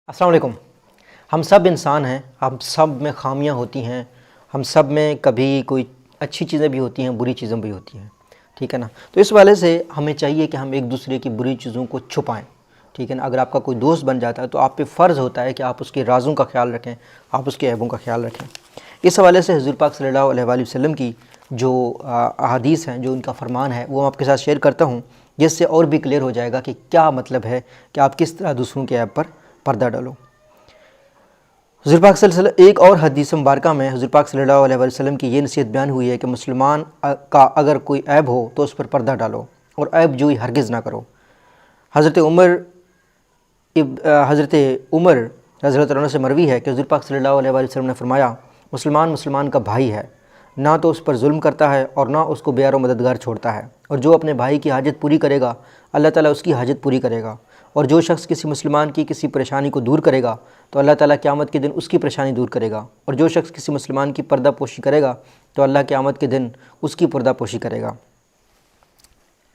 अस्सलाम वालेकुम। हम सब इंसान हैं, हम सब में खामियां होती हैं, हम सब में कभी कोई अच्छी चीज़ें भी होती हैं, बुरी चीज़ें भी होती हैं, ठीक है ना। तो इस वाले से हमें चाहिए कि हम एक दूसरे की बुरी चीज़ों को छुपाएं, ठीक है ना। अगर आपका कोई दोस्त बन जाता है तो आप पे फ़र्ज़ होता है कि आप उसके राज़ों का ख्याल रखें, आप उसके ऐबों का ख्याल रखें। इस हवाले से हुज़ूर पाक सल्लल्लाहु अलैहि वसल्लम की जो अहादीस हैं, जो उनका फरमान है, वो आपके साथ शेयर करता हूँ, जिससे और भी क्लियर हो जाएगा कि क्या मतलब है कि आप किस तरह दूसरों के ऐब पर पर्दा डालो। हुज़ूर पाक सल्लल्लाहु अलैहि वसल्लम एक और हदीस मुबारका में हुज़ूर पाक सल्लल्लाहु अलैहि वसल्लम की ये नसीहत बयान हुई है कि मुसलमान का अगर कोई ऐब हो तो उस पर पर्दा डालो और ऐब जोई हरगिज़ ना करो। हज़रत उमर रज़ियल्लाहु अन्हु से मरवी है कि हुज़ूर पाक सल्लल्लाहु अलैहि वसल्लम ने फरमाया, मुसलमान मुसलमान का भाई है, ना तो उस पर जुल्म करता है और ना उसको बेयार व मददगार छोड़ता है, और जो अपने भाई की हाजत पूरी करेगा अल्लाह ताला उसकी हाजत पूरी करेगा, और जो शख्स किसी मुसलमान की किसी परेशानी को दूर करेगा तो अल्लाह ताला क़यामत के दिन उसकी परेशानी दूर करेगा, और जो शख्स किसी मुसलमान की पर्दा पोशी करेगा तो अल्लाह क़यामत के दिन उसकी पर्दा पोशी करेगा।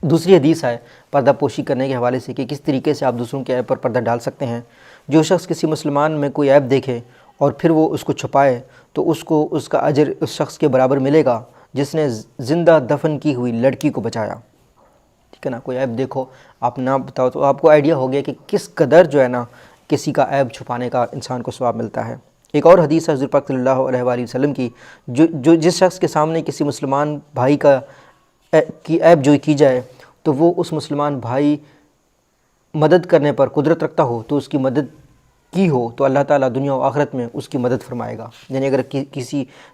दूसरी हदीस है पर्दा पोशी करने के हवाले से कि किस तरीके से आप दूसरों के ऐब पर पर्दा डाल सकते हैं। जो शख्स किसी मुसलमान में कोई ऐब देखे और फिर वो उसको छुपाए तो उसको उसका अजर उस शख्स के बराबर मिलेगा जिसने ज़िंदा दफन की हुई लड़की को बचाया, ठीक है ना। कोई ऐब देखो, आप ना बताओ तो आपको आइडिया हो गया कि किस कदर जो है ना किसी का ऐब छुपाने का इंसान को सवाब मिलता है। एक और हदीस है हुज़ूर पाक सल्लल्लाहु अलैहि वसल्लम की, जो जिस शख्स के सामने किसी मुसलमान भाई की ऐब जोई की जाए तो वो उस मुसलमान भाई मदद करने पर कुदरत रखता हो तो उसकी मदद की हो तो अल्लाह ताला दुनिया और आखिरत में उसकी मदद फरमाएगा। यानी अगर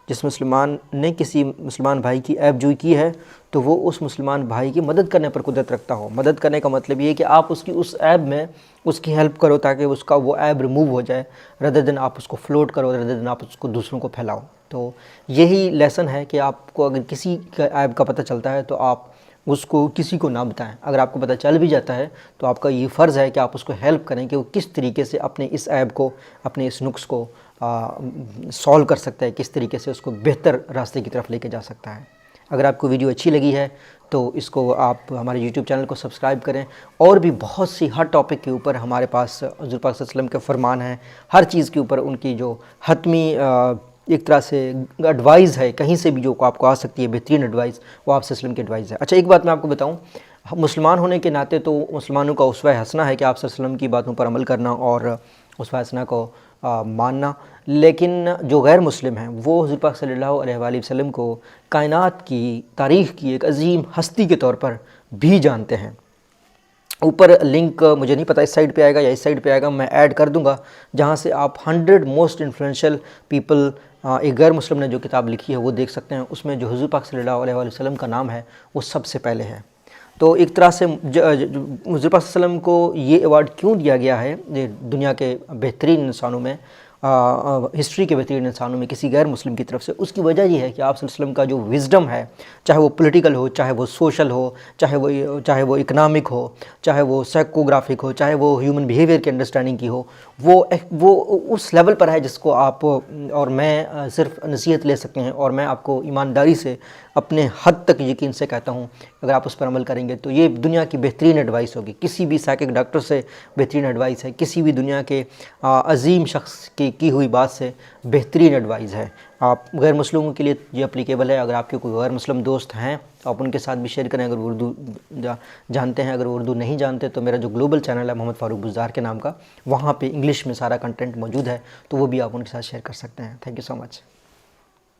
जिस मुसलमान ने किसी मुसलमान भाई की ऐब जोई की है तो वो उस मुसलमान भाई की मदद करने पर कुदरत रखता हो। मदद करने का मतलब ये है कि आप उसकी उस ऐब में उसकी हेल्प करो ताकि उसका वो ऐब रिमूव हो जाए, रदर देन आप उसको फ्लोट करो, रदर देन आप उसको दूसरों को फैलाओ। तो यही लेसन है कि आपको अगर किसी का ऐब का पता चलता है तो आप उसको किसी को ना बताएं। अगर आपको पता चल भी जाता है तो आपका ये फ़र्ज़ है कि आप उसको हेल्प करें कि वो किस तरीके से अपने इस ऐब को, अपने इस नुक्स को सॉल्व कर सकता है, किस तरीके से उसको बेहतर रास्ते की तरफ लेके जा सकता है। अगर आपको वीडियो अच्छी लगी है तो इसको आप हमारे यूट्यूब चैनल को सब्सक्राइब करें। और भी बहुत सी हर टॉपिक के ऊपर हमारे पास हुज़ूर पाक सल्लल्लाहु अलैहि वसल्लम के फरमान हैं, हर चीज़ के ऊपर उनकी जो हतमी एक तरह से एडवाइस है, कहीं से भी जो आपको आ सकती है बेहतरीन एडवाइस, वो आप सल्लल्लाहु अलैहि वसल्लम की एडवाइस है। अच्छा, एक बात मैं आपको बताऊं, मुसलमान होने के नाते तो मुसलमानों का उसवा हसना है कि आप सल्लल्लाहु अलैहि वसल्लम की बातों पर अमल करना और उसवा हसना को मानना, लेकिन जो गैर मुस्लिम हैं वो हुज़ूर पाक सल्लल्लाहु अलैहि वसल्लम को कायनात की तारीख़ की एक अजीम हस्ती के तौर पर भी जानते हैं। ऊपर लिंक मुझे नहीं पता इस साइड पे आएगा या इस साइड पे आएगा, मैं ऐड कर दूंगा, जहाँ से आप 100 मोस्ट इन्फ्लुएंशियल पीपल, एक गैर मुस्लिम ने जो किताब लिखी है वो देख सकते हैं। उसमें जो हुज़ूर पाक सल्लल्लाहु अलैहि वसल्लम का नाम है वो सबसे पहले है। तो एक तरह से हुज़ूर पाक सल्लल्लाहु अलैहि वसल्लम को ये अवार्ड क्यों दिया गया है दुनिया के बेहतरीन इंसानों में, हिस्ट्री के बेहतरीन इंसानों में किसी गैर मुस्लिम की तरफ से, उसकी वजह ये है कि आप सल्लल्लाहु अलैहि वसल्लम का जो विज़डम है, चाहे वो पॉलिटिकल हो, चाहे वो सोशल हो, चाहे वो इकनॉमिक हो, चाहे वो साइकोग्राफिक हो, चाहे वो ह्यूमन बिहेवियर की अंडरस्टैंडिंग की हो, वो उस लेवल पर है जिसको आप और मैं सिर्फ नसीहत ले सकते हैं। और मैं आपको ईमानदारी से अपने हद तक यकीन से कहता हूँ, अगर आप उस पर अमल करेंगे तो ये दुनिया की बेहतरीन एडवाइस होगी, किसी भी साइकिक डॉक्टर से बेहतरीन एडवाइस है, किसी भी दुनिया के अजीम शख्स की हुई बात से बेहतरीन एडवाइस है। आप गैर मुस्लिमों के लिए ये अप्लीकेबल है। अगर आपके कोई गैर मुस्लिम दोस्त हैं तो आप उनके साथ भी शेयर करें, अगर उर्दू जानते हैं। अगर उर्दू नहीं जानते तो मेरा जो ग्लोबल चैनल है मोहम्मद फ़ारूक बुज़दार के नाम का, वहाँ पे इंग्लिश में सारा कंटेंट मौजूद है, तो वो भी आप उनके साथ शेयर कर सकते हैं। Thank you so much.